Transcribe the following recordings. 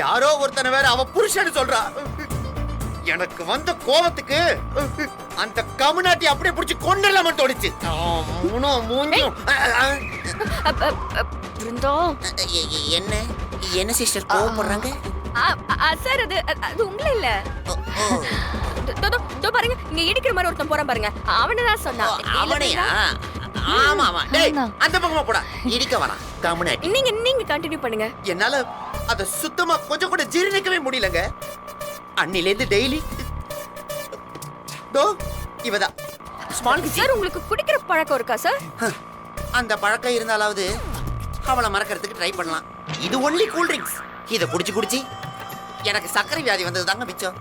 யாரோ ஒருத்தனை வேற அவ புருஷன்னு சொல்றா. எனக்கு வந்த கோபத்துக்கு அந்த கம்யூனிட்டி அப்படியே புடிச்சு கொண்டுலாமன்னு தோணுச்சு. என்ன என்ன சிஸ்டர் கோவப்படுறாங்க? சார் அது உங்கள இல்ல. பாருங்க இங்க இடிக்கிற மாதிரி ஒருத்தன் போறான் பாருங்க, அவனதான் சொன்னான். அவனையா? ஆமா ஆமா. டேய் அந்த பக்கமா போடா, இடிக்க வேணாம் கம்யூனிட்டி. நீங்க கண்டினியூ பண்ணுங்க. என்னால அத சுத்தமா கொஞ்சம் கூட ஜீரணிக்கவே முடியலங்க. அன்னிலேந்து டெய்லி தோ இவதான் ஸ்மால் கிச்சி. சார் உங்களுக்கு குடிக்கிற பழக்கம் இருக்கா சார்? அந்த பழக்கம் இருந்தாலாவது அவளை மறக்கிறதுக்கு ட்ரை பண்ணலாம். இது ஒன்லி கூல் ட்ரிங்க்ஸ். இதை குடிச்சு குடிச்சு எனக்கு சர்க்கரை வியாதி வந்தது தாங்க மிச்சம்.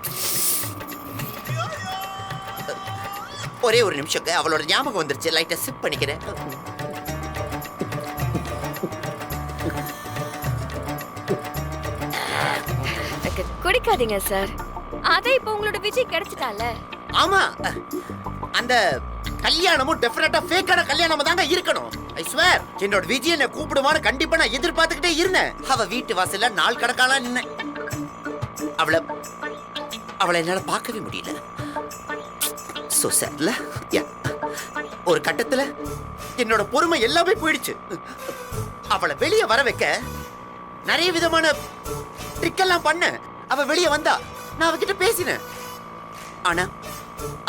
ஒரே ஒரு நிமிஷம், அவளோட ஞாபகம் வந்துருச்சு. லைட்டா சிப் பண்ணிக்கிறேன். குடிக்காதீங்க சார். அத இப்ப உங்களோட விஜய் கிடைச்சிட்டால. ஆமா, அந்த கல்யாணமும் டெஃபினட்டா ஃபேக்கான கல்யாணமா தாங்க இருக்கணும். ஐ ஸ்வேர், என்னோட விஜய் என்ன கூப்பிடுவான்னு கண்டிப்பா நான் எதிர்பார்த்துக்கிட்டே இருந்தேன். அவ வீட்டு வாசல்ல நாள் கணக்காலாம் நின்னேன். அவளை என்னால பார்க்கவே முடியல. சோ சேட்ல. ஒரு கட்டத்துல என்னோட பொறுமை எல்லாமே போயிடுச்சு. அவளை வெளியே வர வைக்க நிறைய விதமான ட்ரிக் எல்லாம் பண்ண. அவ வெளியே வந்தா நான் அவகிட்ட பேசினேன். ஆனா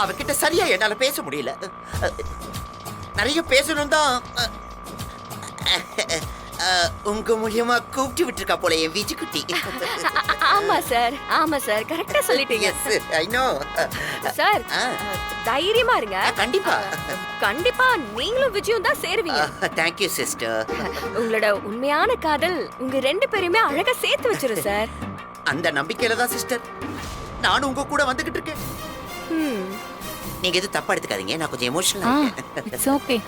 அவகிட்ட சரியா என்னால பேச முடியல. நிறைய பேசணும் தான் உங்க மூலியமா கூப்பிட்டு விட்டுருக்கா போல என் விஜி குட்டி. ஆமா சார், ஆமா சார், கரெக்டா சொல்லிட்டீங்க. I know sir. தைரியமா இருங்க. கண்டிப்பா கண்டிப்பா நீங்களும் விஜயும் தான் சேருவீங்க. Thank you sister. உங்களோட உண்மையான காதல் உங்க ரெண்டு பேருமே அழகா சேர்த்து வச்சிரும் சார். அந்த நம்பிக்கையில தான் சிஸ்டர் நானும் உங்க கூட வந்துகிட்டு இருக்கேன். நீங்க எதுவும் தப்பா எடுத்துக்காதீங்க, நான் கொஞ்சம் எமோஷனலா இருக்கேன். It's okay.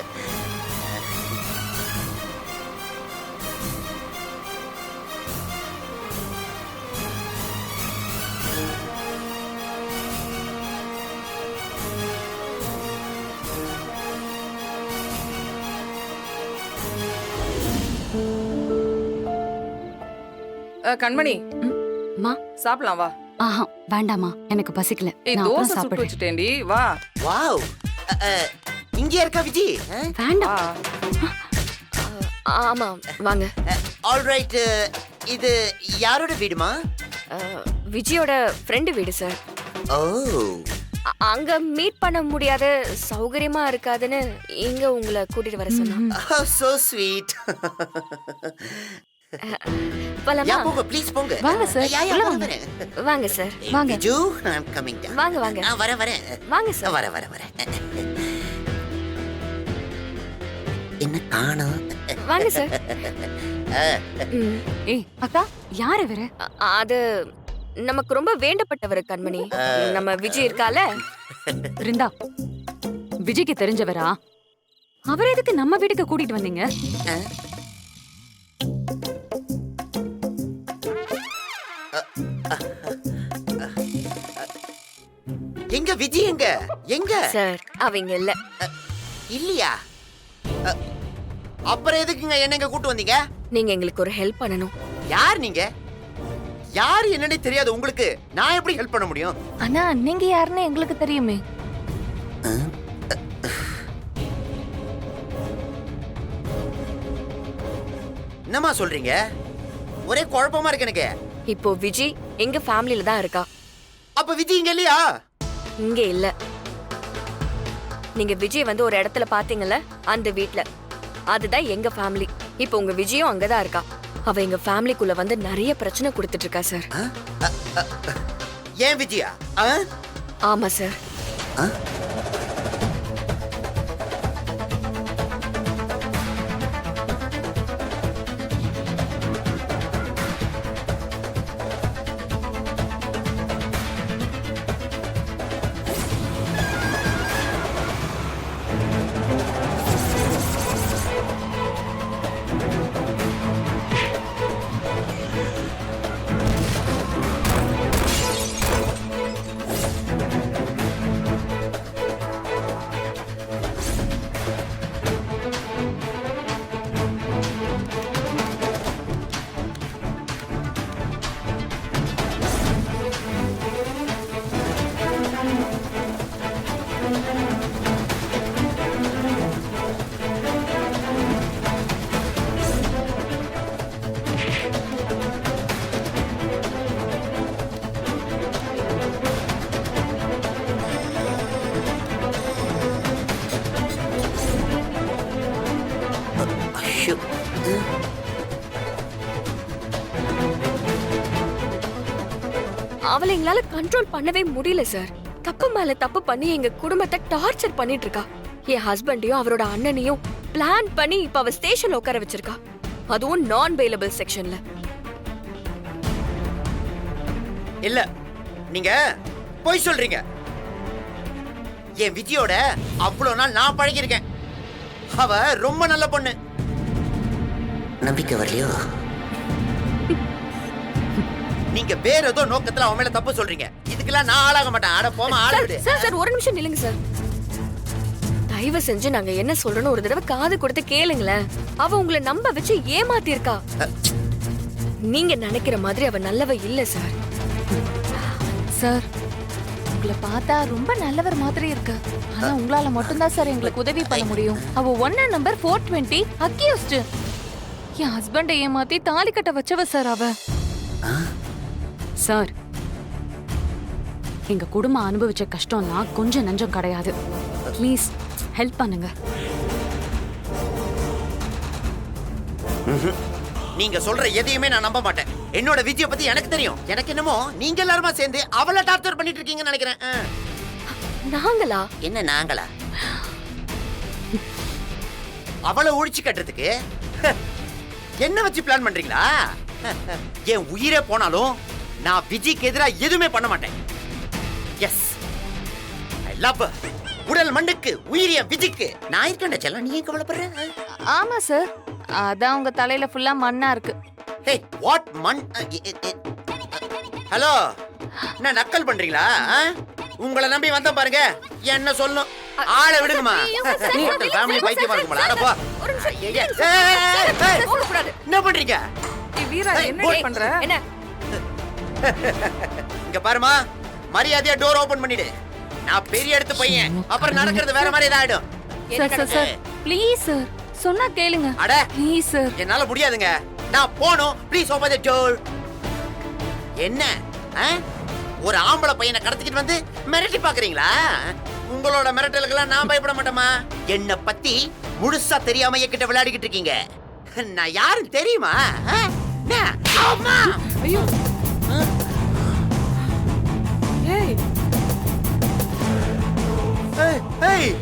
கண்மணி, மா சாப்பிடலாம் வா. ஆஹா வேண்டாமா, எனக்கு பசிக்கல. ஏய் நான் தோசை அப்புறம் சுட்டு சாப்பிடுறேன். வச்சிட்டேன்டி, வா. வாவ், இங்க இருக்கா விஜி? வேண்டாம். ஆமா வாங்க. ஆல்ரைட், இது யாரோட வீடுமா? விஜயோட ஃப்ரெண்டு வீடு சார். ஓ, அங்க மீட் பண்ண முடியாத, சௌகரியமா இருக்காதுன்னு இங்க உங்களை கூட்டிட்டு வர சொன்னா. So sweet. போலாமா? போங்க ப்ளீஸ் போங்க. வாங்க சார், உள்ள வாங்க. வாங்க சார், வாங்க. விஜு, ஐ அம் கமிங் டவுன். வாங்க வாங்க. வரேன். வாங்க சார். வரேன். என்ன காணோம்? வாங்க சார். ஏய் அக்கா, யார் இவரு? அது நமக்கு ரொம்ப வேண்டப்பட்டவர் கண்மணி. நம்ம விஜய் இருக்கால. பிருந்தா, விஜய்க்கு தெரிஞ்சவரா? அவர் எதுக்கு நம்ம வீட்டுக்கு கூட்டிட்டு வந்தீங்க? எங்க விஜி? எங்க சார் அவங்க இல்ல. இல்லையா? அப்புறம் எதுக்குங்க என்னங்க கூட்டு வந்தீங்க? நீங்க எங்களுக்கு ஒரு ஹெல்ப் பண்ணணும். யார் நீங்க? யார் என்னன்னே தெரியாது உங்களுக்கு, நான் எப்படி ஹெல்ப் பண்ண முடியும்? அண்ணா நீங்க யாருன்னு எங்களுக்கு தெரியுமே. என்னமா சொல்றீங்க? ஒரே குழப்பமா இருக்கு எனக்கு. இப்போ விஜய் எங்க ஃபேமிலில தான் இருக்கா. அப்ப விஜய் இங்க இல்லையா? இங்க இல்ல. நீங்க விஜய் வந்து ஒரு இடத்துல பாத்தீங்கல்ல, அந்த வீட்ல. அதுதான் எங்க ஃபேமிலி. இப்போ உங்க விஜயும் அங்கதான் இருக்கா. அவ எங்க ஃபேமிலிக்குள்ள வந்து நிறைய பிரச்சனை கொடுத்துட்டு இருக்கா சார். ஏன் விஜயா? ஆமா சார். அவளை எங்களால கண்ட்ரோல் பண்ணவே முடியல சார். தப்பு மேல தப்பு பண்ணி எங்க குடும்பத்தை டார்ச்சர் பண்ணிட்டு இருக்கா. என் ஹஸ்பண்டையும் அவரோட அண்ணனையும் பிளான் பண்ணி இப்ப அவ ஸ்டேஷன்ல உட்கார வச்சிருக்கா. அதுவும் நான் பெயிலபிள் செக்ஷன்ல. இல்ல, நீங்க போய் சொல்றீங்க. என் விஜயோட அவ்வளவு நாள் நான் பழகிருக்கேன். அவ ரொம்ப நல்ல பொண்ணு. நம்பிக்கை வரலையோ? நீங்க வேற ஏதோ நோக்கத்துல அவன் மேல தப்பு சொல்றீங்க. இதுக்கெல்லாம் நான் ஆளாக மாட்டேன். ஆட போமா, ஆள விடு. சார் ஒரு நிமிஷம் நில்லுங்க சார். தயவு செஞ்சு நாங்க என்ன சொல்றோம்னு ஒரு தடவை காது கொடுத்து கேளுங்களேன். அவ உங்களை நம்ப வச்சு ஏமாத்தி இருக்கா. நீங்க நினைக்கிற மாதிரி அவ நல்லவ இல்ல சார். சார், உங்களை பார்த்தா ரொம்ப நல்லவர் மாதிரி இருக்கு. ஆனா உங்களால மட்டும்தான் சார் எங்களுக்கு உதவி பண்ண முடியும். அவ 1 நம்பர் 420 அக்யூஸ்ட். என் ஹஸ்பண்டை ஏமாத்தி தாலி கட்ட வச்சவ சார் அவ. சார், எங்க குடும்பம் அனுபவிச்ச கஷ்டம்லாம் கொஞ்சம் நஞ்சம் கிடையாது. ப்ளீஸ் ஹெல்ப் பண்ணுங்க. நீங்க சொல்ற எதையுமே நான் நம்ப மாட்டேன். என்னோட விஜய பத்தி எனக்கு தெரியும். எனக்கு என்னமோ நீங்க எல்லாருமா சேர்ந்து அவளை டார்ச்சர் பண்ணிட்டு இருக்கீங்கன்னு நினைக்கிறேன். நாங்களா? என்ன நாங்களா? அவளை ஒழிச்சு கட்டுறதுக்கு என்ன வச்சு பிளான் பண்றீங்களா? என் உயிரே போனாலும் நான் விஜய்க்கு எதிரா எதுவுமே பண்ண மாட்டேன். எஸ், ஐ லவ் உடல் மண்ணுக்கு உயிரிய விஜய்க்கு நான் இருக்கேன். செல்லம், நீ ஏன் கவலைப்படுற? ஆமா சார், அதான் உங்க தலையில ஃபுல்லா மண்ணா இருக்கு. ஹே, வாட் மண்? ஹலோ, என்ன நக்கல் பண்றீங்களா? உங்களை நம்பி வந்த பாருங்க. என்ன சொல்லணும்? ஆளை விடுங்கம்மா. ஃபேமிலி பைத்தியமா இருக்குமா? அட போ. என்ன பண்றீங்க? வீரா என்ன பண்ற? என்ன? இங்க பாருமா, மரியாதையா டோர் ஓபன் பண்ணிடு. நான் பெரிய இடத்து பையன். அப்புறம் நடக்கிறது வேற மாதிரி ஆயிடும். சார் சார் ப்ளீஸ் சார், சொன்னா கேளுங்க. அட ப்ளீஸ் சார், என்னால முடியாதுங்க. நான் போணும். Please open the door. என்ன ஒரு ஆம்பளை பையனை கடத்திக்கிட்டு வந்து மிரட்டி பாக்குறீங்களா? உங்களோட மிரட்டலுக்கெல்லாம் நான் பயப்பட மாட்டேமா. என்ன பத்தி முழுசா தெரியாம என்கிட்ட விளையாடிக்கிட்டு இருக்கீங்க. நான் யாரும் தெரியுமா? அம்மா, ஐயோ, ஏய், ஏய்,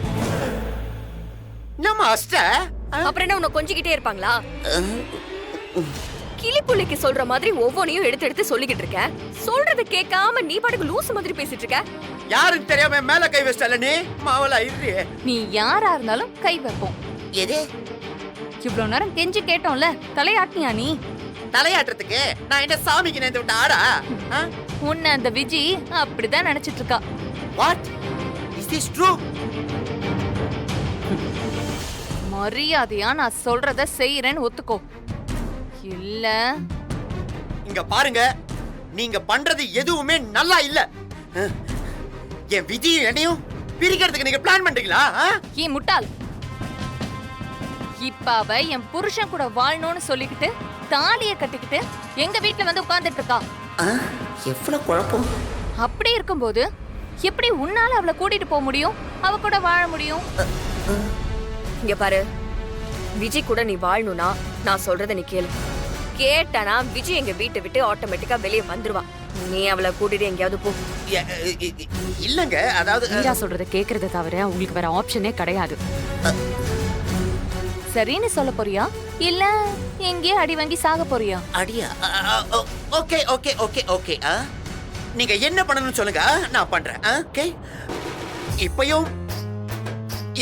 நம்ம அஷ்ட அப்புறம் என்ன உன்னை கொஞ்சிக்கிட்டே இருப்பாங்களா? கிளிப்புள்ளிக்கு சொல்ற மாதிரி ஒவ்வொன்னையும் எடுத்து எடுத்து சொல்லிக்கிட்டு இருக்க. சொல்றத கேட்காம நீ பாட்டுக்கு லூசு மாதிரி பேசிட்டு இருக்க. யாரும் தெரியாம மேல கை வச்சல நீ மாவலா இரு. நீ யாரா இருந்தாலும் கை வைப்போம். எது? இவ்வளவு நேரம் கெஞ்சி கேட்டோம்ல, தலையாட்டியா நீ? தலையாட்டுறதுக்கு நான் என்ன சாமிக்கு நேர்ந்து விட்ட ஆடா? உன்னை அந்த விஜி அப்படிதான் நினைச்சிட்டு இருக்கா. What is this true? மரியாதையா நான் சொல்றத செய்யறேன்னு ஒத்துக்கோ. இல்ல இங்க பாருங்க, நீங்க பண்றது எதுவுமே நல்லா இல்ல. என் விஜயும் என்னையும் பிரிக்கிறதுக்கு நீங்க பிளான் பண்றீங்களா? ஏன் முட்டாள், இப்ப அவ என் புருஷன் கூட வாழணும்னு சொல்லிக்கிட்டு தாலிய கட்டிக்கிட்டு எங்க வீட்டுல வந்து உட்கார்ந்துட்டு இருக்கா. எவ்வளவு குழப்பம். அப்படி இருக்கும்போது எப்படி உன்னால அவளை கூட்டிட்டு போக முடியும், அவ கூட வாழ முடியும்? இங்க பாரு, விஜய் கூட நீ வாழணும்னா நான் சொல்றத நீ கேளு. கேட்டானா விஜய் எங்க வீட்டை விட்டு ஆட்டோமேட்டிக்கா வெளியே வந்துருவா. நீ அவளை கூட்டிட்டு எங்கேயாவது போ. இல்லங்க, அதாவது வீரா சொல்றத கேக்குறத தவிர உங்களுக்கு வேற ஆப்ஷனே கிடையாது. சரின்னு சொல்ல போறியா, இல்ல எங்கேயே அடி வாங்கி சாக போறியா? அடியா? Okay okay okay okay. நீங்க என்ன பண்ணணும்னு சொல்லுங்க, நான் பண்றேன். ஓகே, இப்பயும்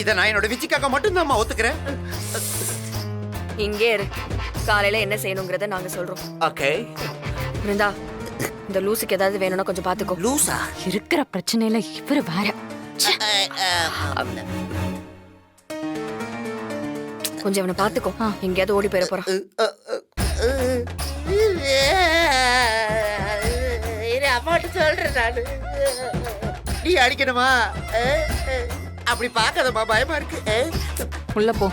இத நான் என்னோட விஜய்க்காக மட்டும்தான் ஒத்துக்கிறேன். இங்கே இரு, காலையில என்ன செய்யணுங்கிறத நாங்க சொல்றோம். ஓகே. பிருந்தா, இந்த லூசுக்கு ஏதாவது வேணும்னா கொஞ்சம் பாத்துக்கோ. லூசா? இருக்கிற பிரச்சனையில இவரு வேற. கொஞ்சம் இவனை பாத்துக்கோ, எங்கேயாவது ஓடி போயிட போறான். அம்மாட்டு சொல்றேன் நானு. நீ அடிக்கணுமா? அப்படி பாக்காதம்மா, பயமா இருக்கு. உள்ள போ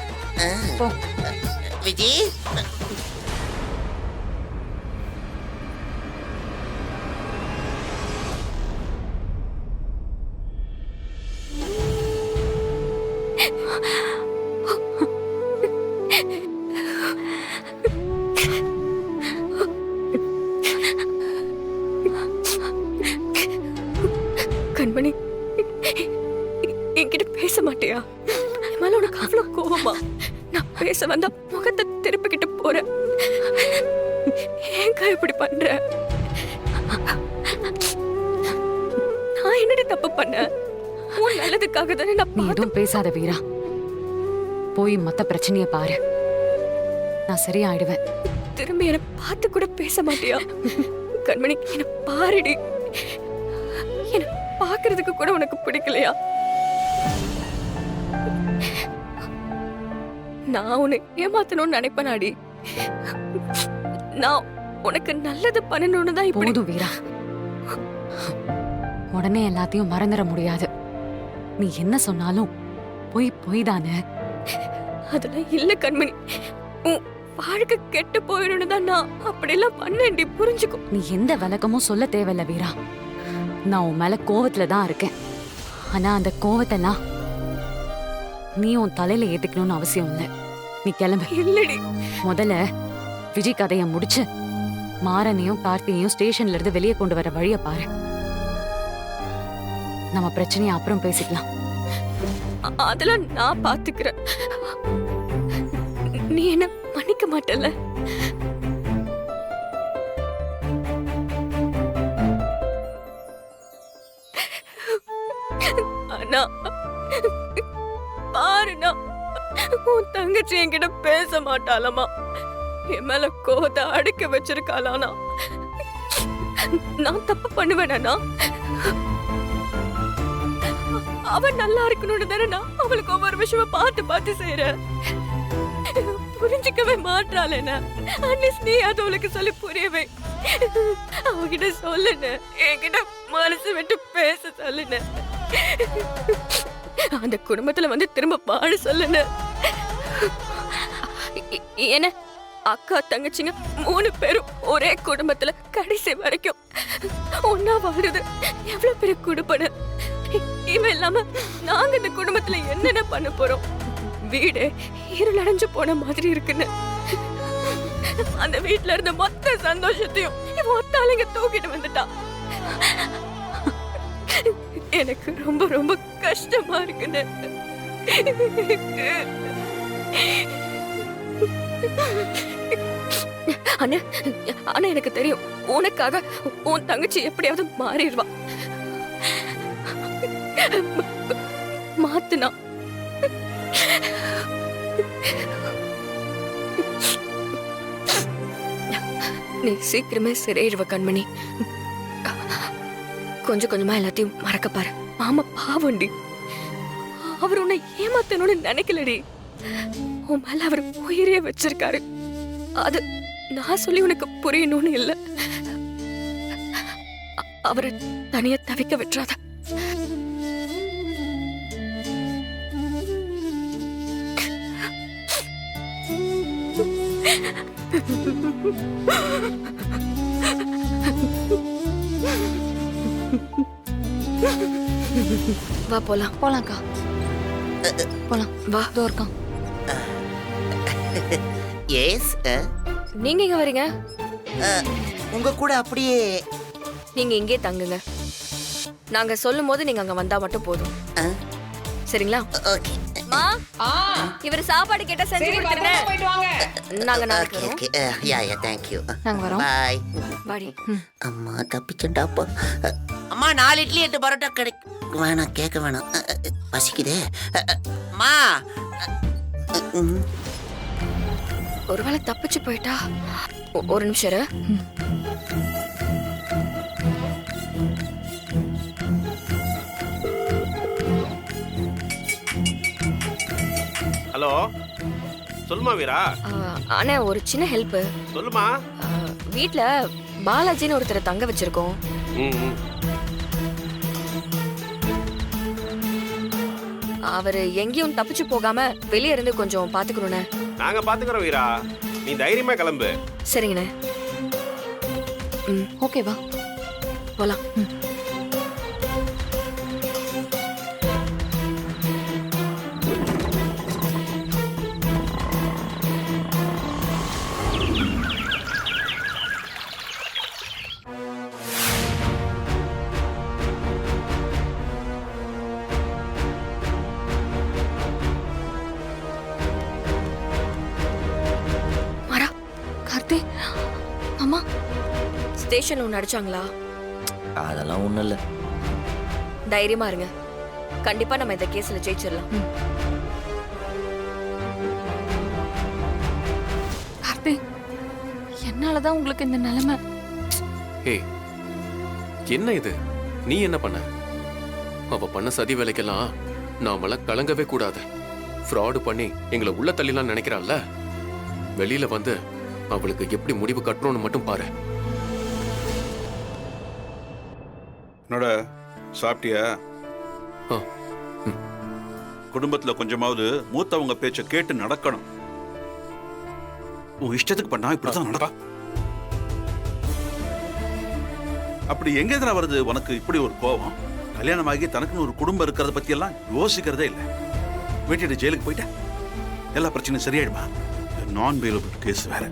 போ. விஜி, கண்மணி, என்கிட்ட பேச மாட்டியா? என் மேல உனக்கு அவ்வளவு கோவமா? நான் பேச வந்தா முகத்தை திருப்பிக்கிட்டு போறேன். ஏங்க இப்படி பண்ற? நான் என்னடி தப்பு பண்ண? உன் நல்லதுக்காக தானே நான் நீ எதுவும் பேசாத வீரா. போய் மத்த பிரச்சனைய பாரு. நான் சரியாயிடுவேன். திரும்பி என்ன பார்த்து கூட பேச மாட்டியா? கண்மணி, என்ன பாருடி. என்ன பாக்குறதுக்கு கூட உனக்கு பிடிக்கலையா? நான் உன்னை ஏமாத்தணும்னு நினைப்பனாடி. நான் உனக்கு நல்லது பண்ணணும்னு தான் இப்படி. போதும் வீரா. உடனே எல்லாத்தையும் மறந்துட முடியாது. நீ என்ன சொன்னாலும் பொய் பொய் தானே. அதெல்லாம் இல்ல கண்மணி. உன் வாழ்க்கை கெட்டு போயிடும்னு தான் நான் அப்படியெல்லாம் பண்ணேன்டி, புரிஞ்சுக்கோ. நீ எந்த விளக்கமும் சொல்ல தேவையில்ல வீரா. நான் உன் மேல கோவத்துல தான் இருக்கேன். ஆனா அந்த கோவத்தெல்லாம் நீ உன் தலையில ஏத்துக்கணும்னு அவசியம் இல்லை. நீ கிளம்பு. இல்லடி. முதல்ல விஜய் கதைய முடிச்சு மாறனையும் கார்த்தியையும் ஸ்டேஷன்ல இருந்து வெளியே கொண்டு வர வழிய பாரு. நம்ம பிரச்சனையை அப்புறம் பேசிக்கலாம். அதெல்லாம் நான் பாத்துக்கிறேன். நீ என்ன மன்னிக்க மாட்டல? ஆனா பாருண்ணா, உன் தங்கச்சி என்கிட்ட பேச மாட்டாளமா? என் மேல கோவத்தை அடக்க வச்சிருக்காளானா? நான் தப்பு பண்ணுவேனா? அவ நல்லா இருக்கணும்னு தானே நான் அவளுக்கு ஒவ்வொரு விஷயமா பார்த்து பார்த்து செய்யறேன். புரிஞ்சுக்கவே மாட்டாளேன. அட்லீஸ்ட் நீ அது அவளுக்கு சொல்லி புரியவே. அவகிட்ட சொல்லுன, என்கிட்ட மனசு விட்டு பேச சொல்லுன. அந்த குடும்பத்துல வந்து திரும்ப வாழ சொல்லுன. என்ன அக்கா தங்கச்சிங்க 3 பேரும் ஒரே குடும்பத்துல கடைசி வரைக்கும் ஒன்னா வாழுது எவ்வளவு பெரிய குடும்பம். இவன் இல்லாம நாங்க இந்த குடும்பத்துல என்னென்ன பண்ண போறோம்? வீடு இருளடைஞ்சு போன மாதிரி இருக்குன்னு அந்த வீட்டுல இருந்த மொத்த சந்தோஷத்தையும் இவன் ஒத்தாளிங்க தூக்கிட்டு வந்துட்டான். எனக்கு ரொம்ப ரொம்ப கஷ்டமா இருக்குன்னு. அண்ணா, ஆனா எனக்கு தெரியும் உனக்காக உன் தங்கச்சி எப்படியாவது மாறிடுவா. மாத்துனா நீ சீக்கிரமே சரியாயிடுவ கண்மணி. கொஞ்சம் கொஞ்சமா எல்லாத்தையும் மறக்க பாரு. மாமா பாவண்டி, அவர் உன்னை ஏமாத்தணும்னு நினைக்கலடி. உன் மேல அவர் உயிரையே வச்சிருக்காரு. அது நான் சொல்லி உனக்கு புரியணும்னு இல்ல. அவரை தனியா தவிக்க விட்டுறாத. வா போலாம். போலாம்க்கா, போலாம். வா. இதோ இருக்கான். எஸ். நீங்க எங்க வரீங்க? உங்க கூட அப்படியே. நீங்க இங்கே தங்குங்க. நாங்க சொல்லும் போது நீங்க அங்க வந்தா மட்டும் போதும். சரிங்களா? ஓகே. மா, இவர் சாப்பாடு கேட்டா செஞ்சு கொடுத்துருங்க. நாங்க நாளைக்கு ஓகே வரோம். Okay. Yeah yeah, thank you. நாங்க வரோம். பை. வாடி. அம்மா தப்பிச்சண்டாப்பா. அம்மா 4 இட்லி 8 பரோட்டா கிடைக்கும். வேணாம், கேட்க வேணாம். பசிக்குதே. அம்மா. ஒருவேளை தப்பிச்சு போயிட்டா? ஒரு நிமிஷம் இரு. ஹலோ, சொல்லுமா வீரா. ஆனா ஒரு சின்ன ஹெல்ப். சொல்லுமா. வீட்ல பாலாஜின்னு ஒருத்தரை தங்க வச்சிருக்கோம். அவரு எங்கேயும் தப்பிச்சு போகாம வெளியே இருந்து கொஞ்சம் பாத்துக்கணும்னே. நாங்க பாத்துக்கிறோம் வீரா, நீ தைரியமா கிளம்பு. சரிங்கண்ணே. ஓகேவா? போலாம். ஸ்டேஷன்ல ஒன்று அடிச்சாங்களா? அதெல்லாம் ஒண்ணும் இல்ல. தைரியமா இருங்க, கண்டிப்பா நம்ம இந்த கேஸ்ல ஜெயிச்சிடலாம். கார்த்தி, என்னாலதான் உங்களுக்கு இந்த நிலைமை. ஏய், என்ன இது? நீ என்ன பண்ண? அவ பண்ண சதி வேலைக்கெல்லாம் நாமெல்லாம் கலங்கவே கூடாது. ஃப்ராடு பண்ணி எங்களை உள்ள தள்ளிலாம் நினைக்கிறாள்ல, வெளியில வந்து அவளுக்கு எப்படி முடிவு கட்டணும்னு மட்டும் பாரு. என்னோட சாப்பிட்டியா? ஆ, ம். குடும்பத்துல கொஞ்சமாவது மூத்தவங்க பேச்ச கேட்டு நடக்கணும். உன் இஷ்டத்துக்கு பண்ணா இப்படிதான் நடப்பா. அப்படி எங்க எதிராக வருது உனக்கு இப்படி ஒரு கோபம்? கல்யாணமாகி தனக்குன்னு ஒரு குடும்பம் இருக்கிறத பத்தி எல்லாம் யோசிக்கிறதே இல்லை. வீட்டு ஜெயிலுக்கு போயிட்டா எல்லா பிரச்சனையும் சரியாயிடுமா? நான் பெயிலபிள் கேஸ் வேற.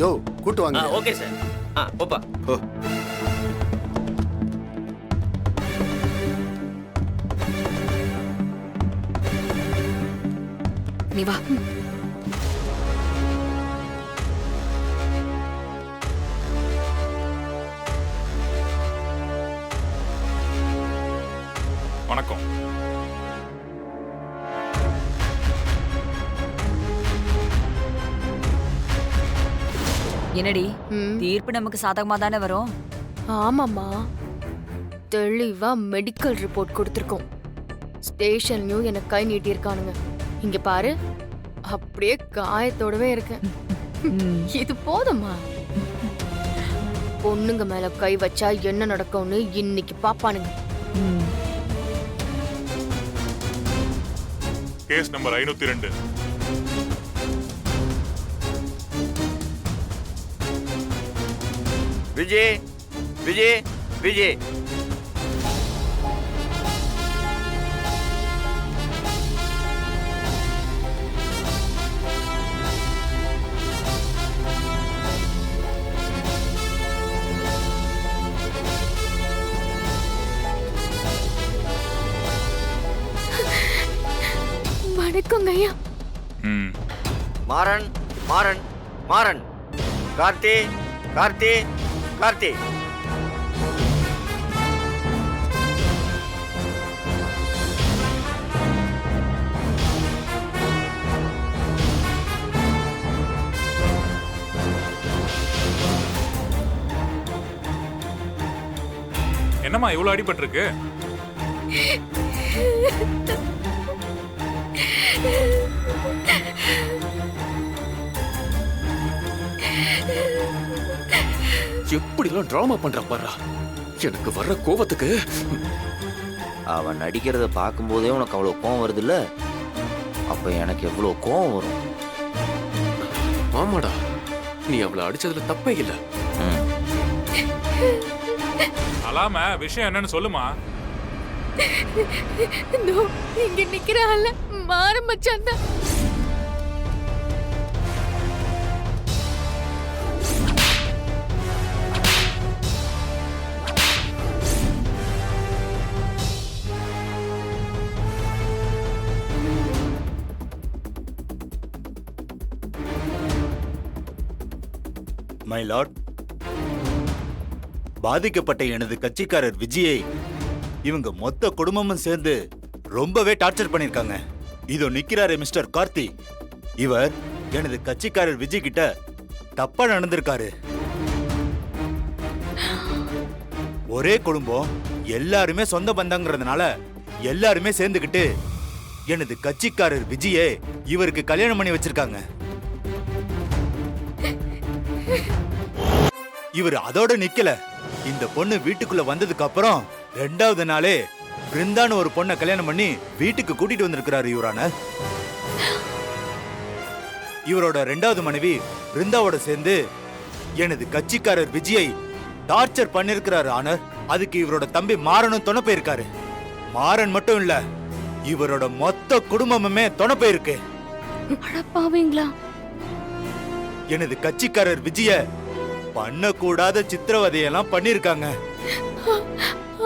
யோ கூட்டு வாங்க. Okay sir. போப்பா. ஓ, நீ வா. வணக்கம். என்னடி தீர்ப்பு நமக்கு சாதகமா தானே வரும்? ஆமாம்மா, தெளிவா மெடிக்கல் ரிப்போர்ட் கொடுத்துருக்கோம். ஸ்டேஷன்லயும் எனக்கு கை நீட்டியிருக்கானுங்க. இங்க பாரு, அப்படியே காயத்தோடவே இருக்கேன். இது போதுமா? பொண்ணுங்க மேல கை வச்சா என்ன நடக்கும்னு இன்னைக்கு பாப்பானுங்க. Case number 502. விஜய் விஜய் விஜய். வணக்கங்க ஐயா. மாறன் மாறன் மாறன். கார்த்தி கார்த்தி கார்த்தி. என்னம்மா இவ்வளவு அடிபட்டிருக்கு? எப்படிலாம் டிராமா பண்ற பாரா. எனக்கு வர்ற கோவத்துக்கு. அவன் நடிக்கிறத பார்க்கும்போதே உனக்கு அவ்வளவு கோவம் வருது இல்ல? அப்ப எனக்கு எவ்வளவு கோவம் வரும். ஆமாடா, நீ அவளை அடிச்சதுல தப்பே இல்ல. அலாம விஷயம் என்னன்னு சொல்லுமா. இங்க நிக்கிறாள் மாற மச்சான் தான். மை லார்ட், பாதிக்கப்பட்ட எனது கட்சிக்காரர் விஜயை இவங்க மொத்த குடும்பமும் சேர்ந்து ரொம்பவே டார்ச்சர் பண்ணிருக்காங்க. இதோ நிக்கிறாரே மிஸ்டர் கார்த்தி, இவர் எனது கட்சிக்காரர் விஜய் கிட்ட தப்பா நடந்திருக்காரு. ஒரே குடும்பம், எல்லாருமே சொந்த பந்தங்கிறதுனால எல்லாருமே சேர்ந்துகிட்டு எனது கட்சிக்காரர் விஜயை இவருக்கு கல்யாணம் பண்ணி வச்சிருக்காங்க. இவர் அதோட நிக்கல. இந்த பொண்ணு வீட்டுக்குள்ள வந்ததுக்கு அப்புறம் 2வது நாளே பிருந்தான்னு ஒரு பொண்ணை கல்யாணம் பண்ணி வீட்டுக்கு கூட்டிட்டு வந்திருக்கிறாரு யுவரான. இவரோட 2வது மனைவி பிருந்தாவோட சேர்ந்து எனது கட்சிக்காரர் விஜயை டார்ச்சர் பண்ணிருக்கிறாரு ஆனர். அதுக்கு இவரோட தம்பி மாறனும் துணை போயிருக்காரு. மாறன் மட்டும் இல்ல, இவரோட மொத்த குடும்பமுமே துணை போயிருக்கு. அடப்பாவீங்களா? எனது கட்சிக்காரர் விஜய பண்ணக்கூடாத சித்திரவதையெல்லாம் பண்ணிருக்காங்க.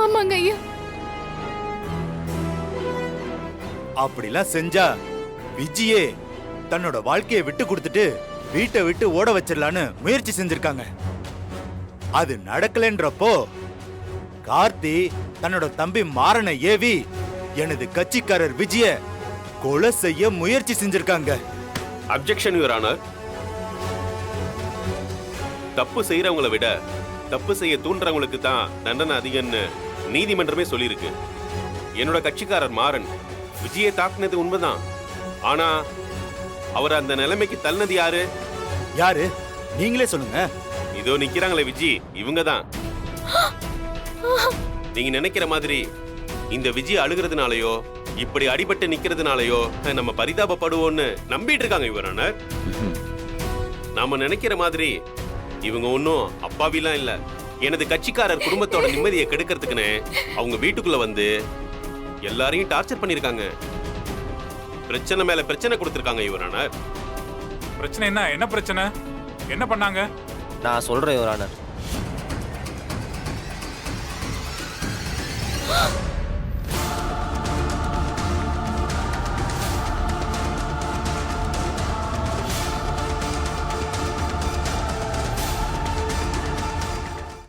ஆமாங்க ஐயா. அப்படிலாம் செஞ்சா விஜயே தன்னோட வாழ்க்கையை விட்டு கொடுத்துட்டு வீட்டை விட்டு ஓட வச்சிடலான்னு முயற்சி செஞ்சிருக்காங்க. அது நடக்கலன்றப்போ கார்த்தி தன்னோட தம்பி மாறனை ஏவி எனது கட்சிக்காரர் விஜய கொலை செய்ய முயற்சி செஞ்சிருக்காங்க. Objection your honour. தப்பு செய்யறவங்கள விட தப்பு செய்ய தூண்டுறவங்களுக்கு தான் தண்டனை அதிகம்னு நீதிமன்றமே சொல்லியிருக்கு. என்னோட கட்சிக்காரர் மாறன் விஜயை தாக்குனது உண்மைதான். ஆனா அவர் அந்த நிலைமைக்கு தள்ளினது யாரு? யாரு? நீங்களே சொல்லுங்க. இதோ நிக்கிறாங்களே விஜி, இவங்க தான். நீங்க நினைக்கிற மாதிரி இந்த விஜய் அழுகிறதுனாலயோ இப்படி அடிபட்டு நிக்கிறதுனாலயோ நம்ம பரிதாபப்படுவோம்னு நம்பிட்டு இருக்காங்க யுவர் ஆனர். நாம நினைக்கிற மாதிரி இவங்க ஒன்னும் அப்பாவிலாம் இல்ல. எனது கட்சிக்காரர் குடும்பத்தோட நிம்மதியை கெடுக்கிறதுக்குன்னு அவங்க வீட்டுக்குள்ள வந்து எல்லாரையும் டார்ச்சர் பண்ணிருக்காங்க. பிரச்சனை மேல பிரச்சனை கொடுத்திருக்காங்க யுவர் ஆனர். பிரச்சனை என்ன? என்ன பிரச்சனை? என்ன பண்ணாங்க? நான் சொல்றேன் யுவர் ஆனர்.